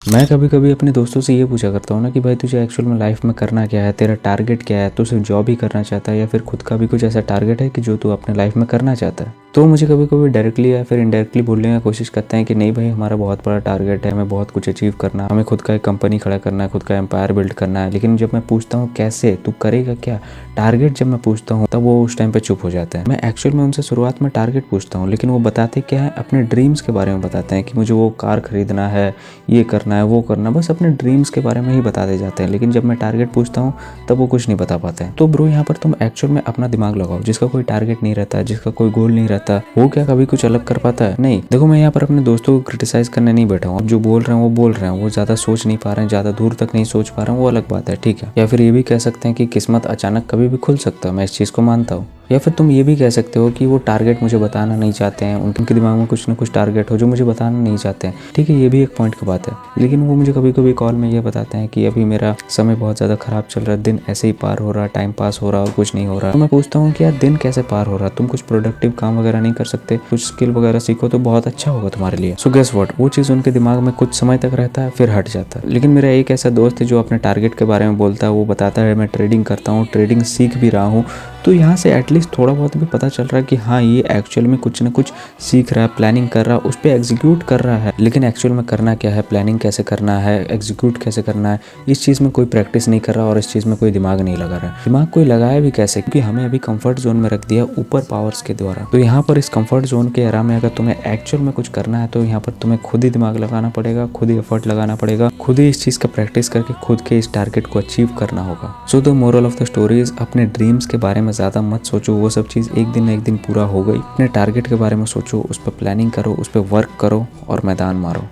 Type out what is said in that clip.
मैं कभी कभी अपने दोस्तों से ये पूछा करता हूँ ना कि भाई तुझे एक्चुअल में लाइफ में करना क्या है, तेरा टारगेट क्या है, तू सिर्फ जॉब ही करना चाहता है या फिर खुद का भी कुछ ऐसा टारगेट है कि जो तू अपने लाइफ में करना चाहता है। तो मुझे कभी कभी डायरेक्टली या फिर इनडायरेक्टली बोलने की कोशिश करते हैं कि नहीं भाई, हमारा बहुत बड़ा टारगेट है, हमें बहुत कुछ अचीव करना है, हमें खुद का एक कंपनी खड़ा करना है, खुद का एम्पायर बिल्ड करना है। लेकिन जब मैं पूछता हूँ कैसे, तू करेगा क्या, टारगेट जब मैं पूछता हूँ तब वो उस टाइम पे चुप हो जाते हैं। मैं एक्चुअल में उनसे शुरुआत में टारगेट पूछता हूँ, लेकिन वो बताते क्या है, अपने ड्रीम्स के बारे में बताते हैं कि मुझे वो कार खरीदना है, ये करना है, वो करना है, बस अपने ड्रीम्स के बारे में ही बताते जाते हैं। लेकिन जब मैं टारगेट पूछता हूँ तब वो कुछ नहीं बता पाते हैं। तो ब्रो, यहाँ पर तुम एक्चुअल में अपना दिमाग लगाओ। जिसका कोई टारगेट नहीं रहता, जिसका कोई गोल नहीं रहता, वो क्या कभी कुछ अलग कर पाता है? नहीं। देखो, मैं यहाँ पर अपने दोस्तों को क्रिटिसाइज करने नहीं बैठा हूँ। अब जो बोल रहे हैं वो बोल रहे हैं, वो ज्यादा सोच नहीं पा रहे हैं, ज्यादा दूर तक नहीं सोच पा रहे हैं, वो अलग बात है, ठीक है। या फिर ये भी कह सकते हैं कि किस्मत अचानक कभी भी खुल सकता है, मैं इस चीज को मानता हूँ। या फिर तुम ये भी कह सकते हो कि वो टारगेट मुझे बताना नहीं चाहते हैं, उनके दिमाग में कुछ ना कुछ टारगेट हो जो मुझे बताना नहीं चाहते हैं, ठीक है, ये भी एक पॉइंट की बात है। लेकिन वो मुझे कभी कभी कॉल में ये बताते हैं कि अभी मेरा समय बहुत ज़्यादा खराब चल रहा है, दिन ऐसे ही पार हो रहा है, टाइम पास हो रहा है और कुछ नहीं हो रहा। तो मैं पूछता हूँ कि यार दिन कैसे पार हो रहा है, तुम कुछ प्रोडक्टिव काम वगैरह नहीं कर सकते, कुछ स्किल वगैरह सीखो तो बहुत अच्छा होगा तुम्हारे लिए। सो गेस व्हाट, वो चीज़ उनके दिमाग में कुछ समय तक रहता है फिर हट जाता है। लेकिन मेरा एक ऐसा दोस्त है जो अपने टारगेट के बारे में बोलता है, वो बताता है मैं ट्रेडिंग करता हूँ, ट्रेडिंग सीख भी रहा हूँ। तो यहाँ से एटलीस्ट थोड़ा बहुत भी पता चल रहा है कि हाँ, ये एक्चुअल में कुछ ना कुछ सीख रहा है, प्लानिंग कर रहा है, उस पर एग्जीक्यूट कर रहा है। लेकिन एक्चुअल में करना क्या है, प्लानिंग कैसे करना है, एग्जीक्यूट कैसे करना है, इस चीज़ में कोई प्रैक्टिस नहीं कर रहा और इस चीज़ में कोई दिमाग नहीं लगा रहा है। दिमाग कोई लगाया भी कैसे, क्योंकि हमें अभी कंफर्ट जोन में रख दिया ऊपर पावर्स के द्वारा। तो यहाँ पर इस कंफर्ट जोन के एरा में अगर तुम्हें एक्चुअल में कुछ करना है तो यहाँ पर तुम्हें खुद ही दिमाग लगाना पड़ेगा, खुद ही एफर्ट लगाना पड़ेगा, खुद ही इस चीज़ का प्रैक्टिस करके खुद के इस टारगेट को अचीव करना होगा। So the moral of the story is, अपने ड्रीम्स के बारे में ज़्यादा मत सोचो, वो सब चीज़ एक दिन ना एक दिन पूरा हो गई। अपने टारगेट के बारे में सोचो, उस पर प्लानिंग करो, उस पर वर्क करो और मैदान मारो।